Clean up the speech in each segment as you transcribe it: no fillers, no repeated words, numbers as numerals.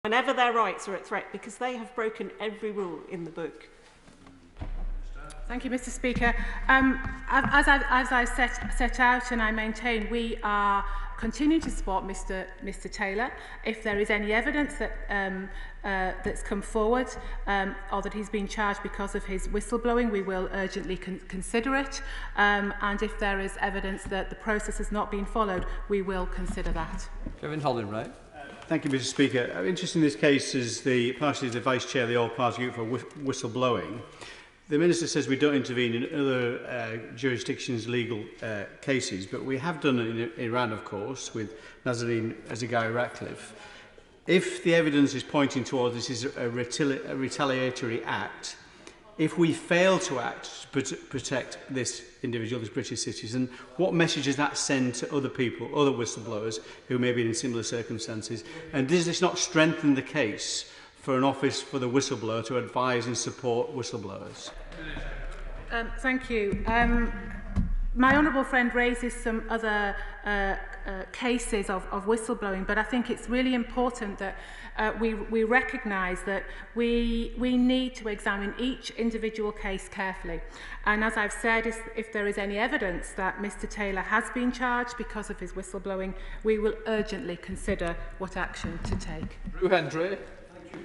whenever their rights are at threat, because they have broken every rule in the book. Thank you, Mr. Speaker. As I've set out and I maintain, we are continuing to support Mr. Taylor. If there is any evidence that that's come forward or that he's been charged because of his whistleblowing, we will urgently consider it. And if there is evidence that the process has not been followed, we will consider that. Kevin Holding, right? Thank you, Mr. Speaker. Interested in this case is partially the Vice Chair of the All-Party Group for whistleblowing. The Minister says we don't intervene in other jurisdictions' legal cases, but we have done it in Iran, of course, with Nazanin Zaghari Ratcliffe. If the evidence is pointing towards this is a retaliatory act, if we fail to act to protect this individual, this British citizen, what message does that send to other people, other whistleblowers who may be in similar circumstances? And does this not strengthen the case for an office for the whistleblower to advise and support whistleblowers? Thank you. My honourable friend raises some other cases of whistleblowing, but I think it's really important that we recognise that we need to examine each individual case carefully. And as I've said, if there is any evidence that Mr. Taylor has been charged because of his whistleblowing, we will urgently consider what action to take. Rue Hendry.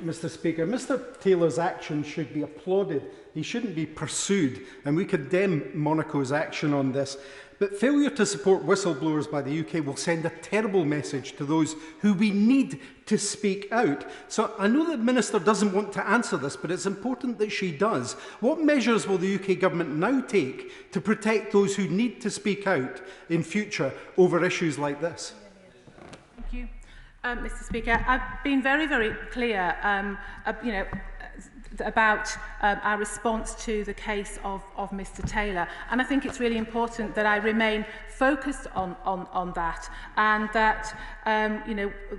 Mr. Speaker, Mr. Taylor's action should be applauded. He shouldn't be pursued, and we condemn Monaco's action on this. But failure to support whistleblowers by the UK will send a terrible message to those who we need to speak out. So I know the Minister doesn't want to answer this, but it's important that she does. What measures will the UK Government now take to protect those who need to speak out in future over issues like this? Thank you. Mr. Speaker, I've been very, very clear, about our response to the case of Mr. Taylor, and I think it's really important that I remain focused on that, and that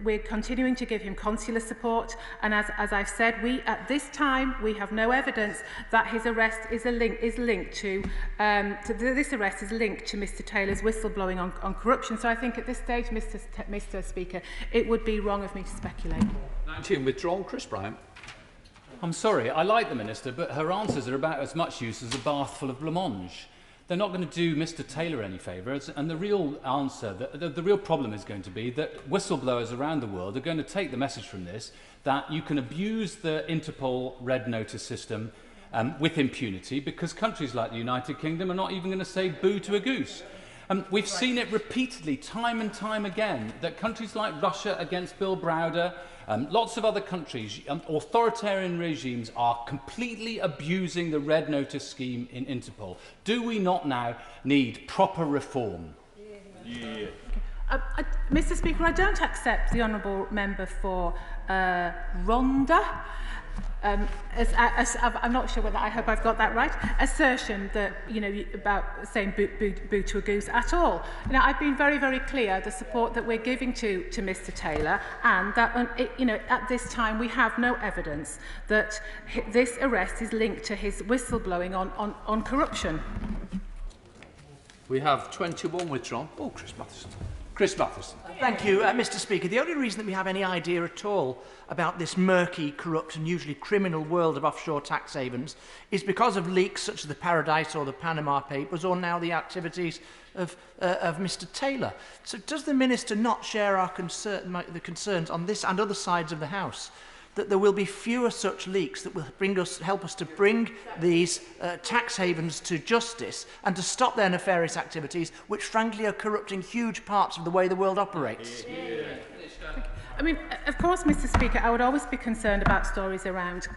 we're continuing to give him consular support. And as I've said, at this time we have no evidence that his arrest is linked to this arrest is linked to Mr. Taylor's whistleblowing on corruption. So I think at this stage, Mr. Speaker, it would be wrong of me to speculate. 19 withdrawn. Chris Bryant. I'm sorry, I like the Minister, but her answers are about as much use as a bath full of blancmange. They're not going to do Mr. Taylor any favours, and the real answer, the real problem is going to be that whistleblowers around the world are going to take the message from this that you can abuse the Interpol red notice system with impunity, because countries like the United Kingdom are not even going to say boo to a goose. We've seen it repeatedly, time and time again, that countries like Russia against Bill Browder, lots of other countries, authoritarian regimes are completely abusing the red notice scheme in Interpol. Do we not now need proper reform? Yeah. Mr. Speaker, I don't accept the honourable member for Rhondda. I'm not sure whether I hope I've got that right. Assertion that about saying boo to a goose at all. I've been very, very clear the support that we're giving to Mr. Taylor, and that at this time we have no evidence that this arrest is linked to his whistleblowing on corruption. We have 21 withdrawn. Oh, Chris Matheson. Chris Matheson. Thank you, Mr. Speaker. The only reason that we have any idea at all about this murky, corrupt and usually criminal world of offshore tax havens is because of leaks such as the Paradise or the Panama Papers, or now the activities of Mr. Taylor. So does the Minister not share our the concerns on this and other sides of the House, that there will be fewer such leaks that will help us to bring these tax havens to justice and to stop their nefarious activities, which frankly are corrupting huge parts of the way the world operates? I mean, of course, Mr. Speaker, I would always be concerned about stories around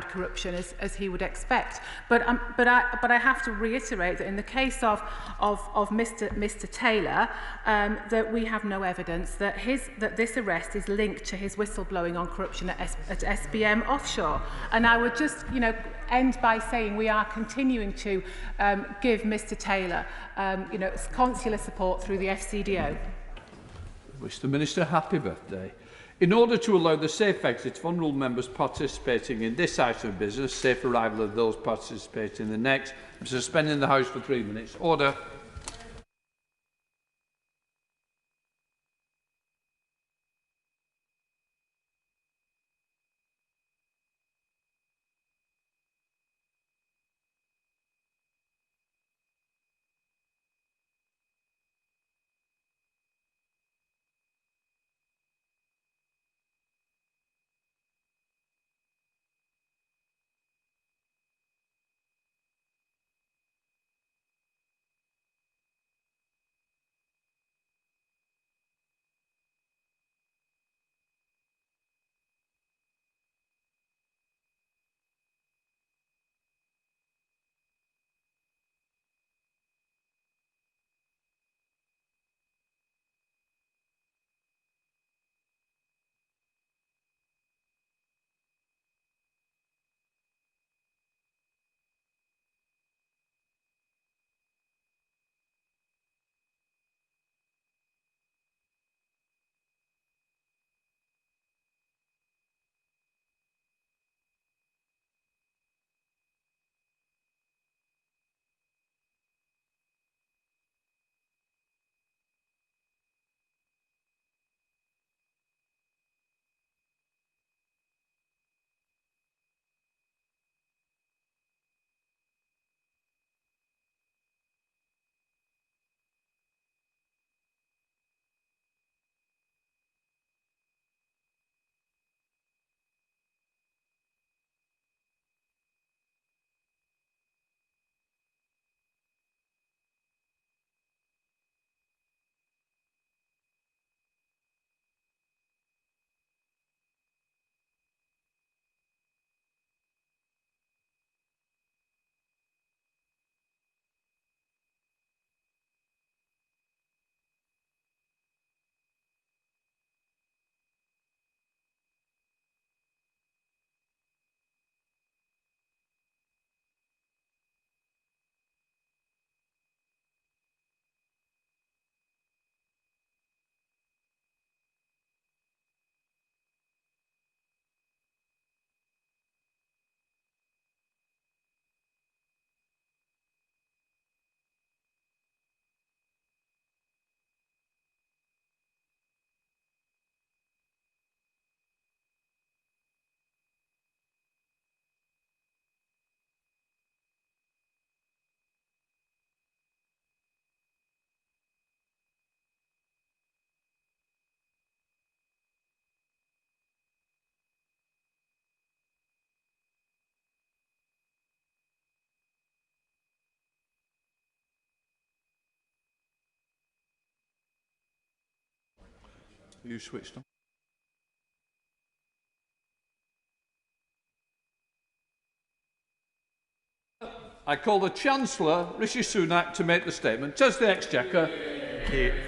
corruption, as he would expect. But I have to reiterate that in the case of Mr. Taylor, that we have no evidence that this arrest is linked to his whistleblowing on corruption at SBM Offshore. And I would just, end by saying we are continuing to give Mr. Taylor, consular support through the FCDO. Wish the Minister happy birthday. In order to allow the safe exit of honourable members participating in this item of business, safe arrival of those participating in the next, I'm suspending the House for 3 minutes. Order. You switched on. I call the Chancellor, Rishi Sunak, to make the statement. Says the Exchequer.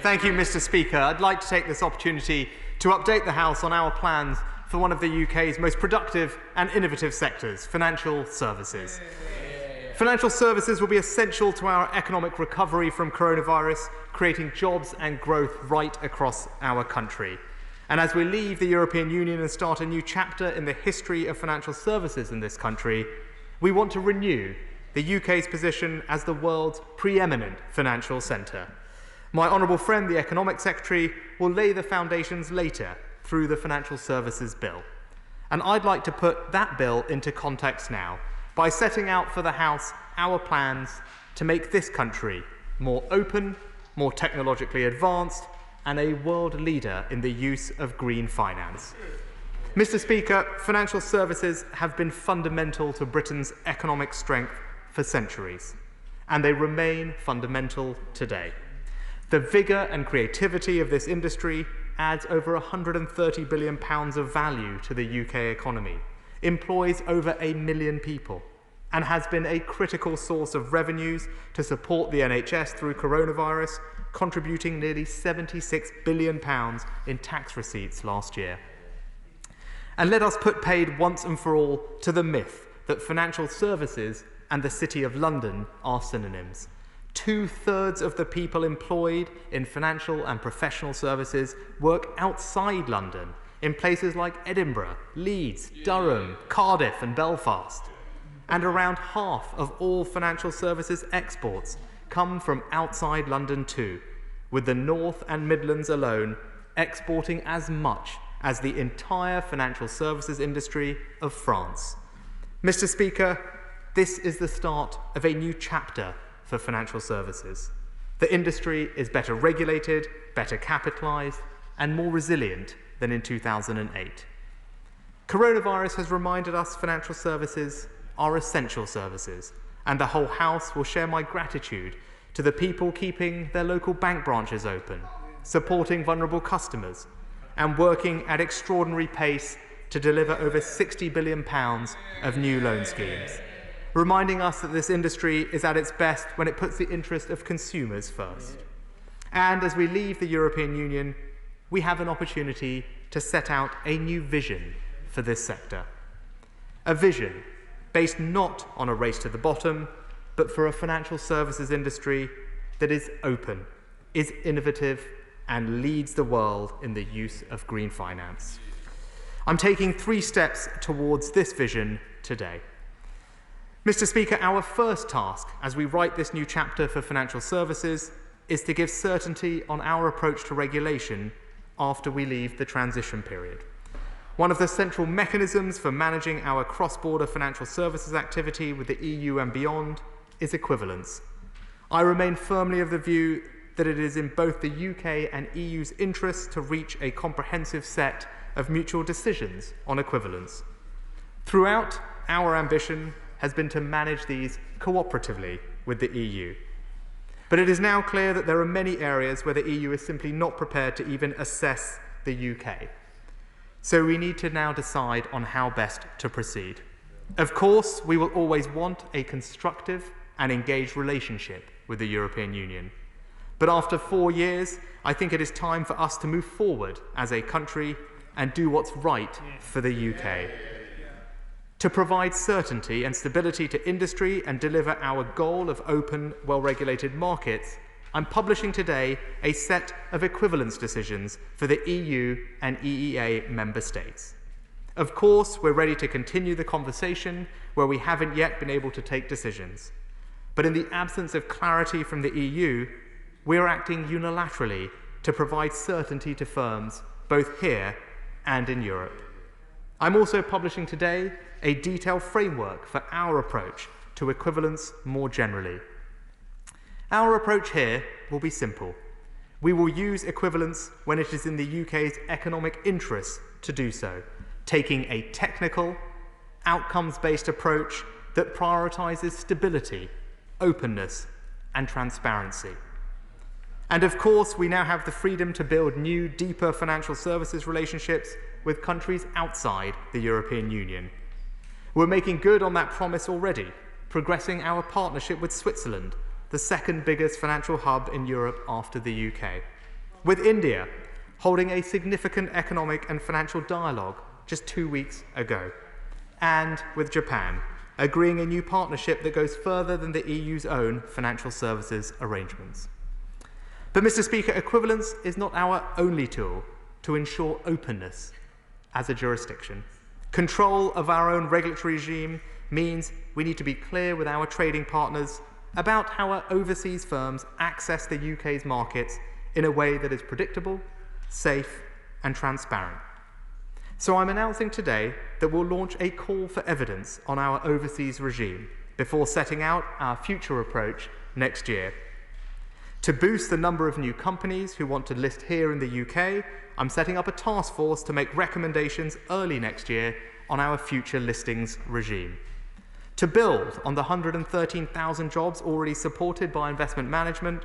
Thank you, Mr. Speaker. I'd like to take this opportunity to update the House on our plans for one of the UK's most productive and innovative sectors, financial services. Financial services will be essential to our economic recovery from coronavirus, creating jobs and growth right across our country. And as we leave the European Union and start a new chapter in the history of financial services in this country, we want to renew the UK's position as the world's preeminent financial centre. My honourable friend, the Economic Secretary, will lay the foundations later through the Financial Services Bill. And I'd like to put that bill into context now by setting out for the House our plans to make this country more open, more technologically advanced, and a world leader in the use of green finance. Mr. Speaker, financial services have been fundamental to Britain's economic strength for centuries, and they remain fundamental today. The vigour and creativity of this industry adds over £130 billion of value to the UK economy, employs over 1 million people, and has been a critical source of revenues to support the NHS through coronavirus, contributing nearly £76 billion in tax receipts last year. And let us put paid once and for all to the myth that financial services and the City of London are synonyms. 2/3 of the people employed in financial and professional services work outside London, in places like Edinburgh, Leeds, Durham, Cardiff and Belfast. And around half of all financial services exports come from outside London too, with the North and Midlands alone exporting as much as the entire financial services industry of France. Mr. Speaker, this is the start of a new chapter for financial services. The industry is better regulated, better capitalised, and more resilient than in 2008. Coronavirus has reminded us financial services are essential services, and the whole House will share my gratitude to the people keeping their local bank branches open, supporting vulnerable customers, and working at extraordinary pace to deliver over £60 billion of new loan schemes, reminding us that this industry is at its best when it puts the interest of consumers first. And as we leave the European Union, we have an opportunity to set out a new vision for this sector. A vision based not on a race to the bottom, but for a financial services industry that is open, is innovative, and leads the world in the use of green finance. I'm taking 3 steps towards this vision today. Mr. Speaker, our first task as we write this new chapter for financial services is to give certainty on our approach to regulation after we leave the transition period. One of the central mechanisms for managing our cross-border financial services activity with the EU and beyond is equivalence. I remain firmly of the view that it is in both the UK and EU's interest to reach a comprehensive set of mutual decisions on equivalence. Throughout, our ambition has been to manage these cooperatively with the EU. But it is now clear that there are many areas where the EU is simply not prepared to even assess the UK. So we need to now decide on how best to proceed. Of course, we will always want a constructive and engaged relationship with the European Union. But after 4 years, I think it is time for us to move forward as a country and do what's right for the UK. To provide certainty and stability to industry and deliver our goal of open, well-regulated markets, I'm publishing today a set of equivalence decisions for the EU and EEA member states. Of course, we're ready to continue the conversation where we haven't yet been able to take decisions. But in the absence of clarity from the EU, we're acting unilaterally to provide certainty to firms both here and in Europe. I'm also publishing today a detailed framework for our approach to equivalence more generally. Our approach here will be simple. We will use equivalence when it is in the UK's economic interests to do so, taking a technical, outcomes-based approach that prioritises stability, openness, and transparency. And of course, we now have the freedom to build new, deeper financial services relationships with countries outside the European Union. We're making good on that promise already, progressing our partnership with Switzerland, the second biggest financial hub in Europe after the UK. With India, holding a significant economic and financial dialogue just 2 weeks ago. And with Japan, agreeing a new partnership that goes further than the EU's own financial services arrangements. But Mr. Speaker, equivalence is not our only tool to ensure openness as a jurisdiction. Control of our own regulatory regime means we need to be clear with our trading partners about how our overseas firms access the UK's markets in a way that is predictable, safe, and transparent. So I'm announcing today that we'll launch a call for evidence on our overseas regime before setting out our future approach next year. To boost the number of new companies who want to list here in the UK, I'm setting up a task force to make recommendations early next year on our future listings regime. To build on the 113,000 jobs already supported by investment management,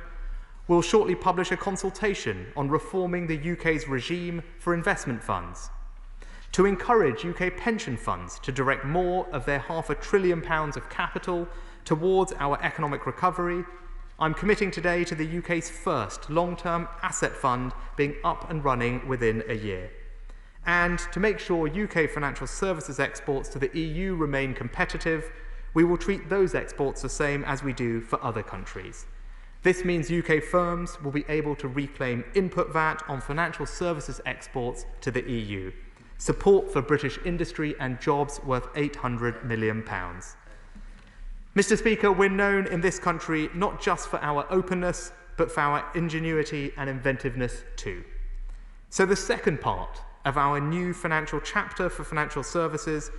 we'll shortly publish a consultation on reforming the UK's regime for investment funds. To encourage UK pension funds to direct more of their £500 billion of capital towards our economic recovery, I'm committing today to the UK's first long-term asset fund being up and running within a year. And to make sure UK financial services exports to the EU remain competitive, we will treat those exports the same as we do for other countries. This means UK firms will be able to reclaim input VAT on financial services exports to the EU, support for British industry and jobs worth £800 million. Mr. Speaker, we're known in this country not just for our openness, but for our ingenuity and inventiveness too. So the second part of our new financial chapter for financial services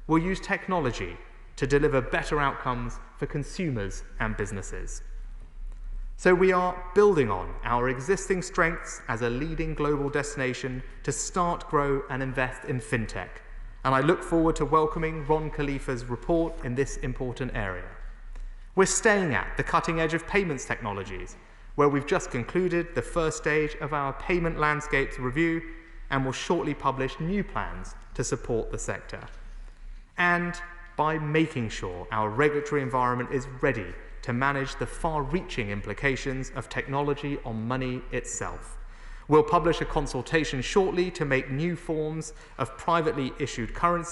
will use technology to deliver better outcomes for consumers and businesses. So we are building on our existing strengths as a leading global destination to start, grow and invest in Fintech. And I look forward to welcoming Ron Khalifa's report in this important area. We're staying at the cutting edge of payments technologies, where we've just concluded the first stage of our payment landscapes review and will shortly publish new plans to support the sector. And by making sure our regulatory environment is ready to manage the far-reaching implications of technology on money itself. We'll publish a consultation shortly to make new forms of privately issued currency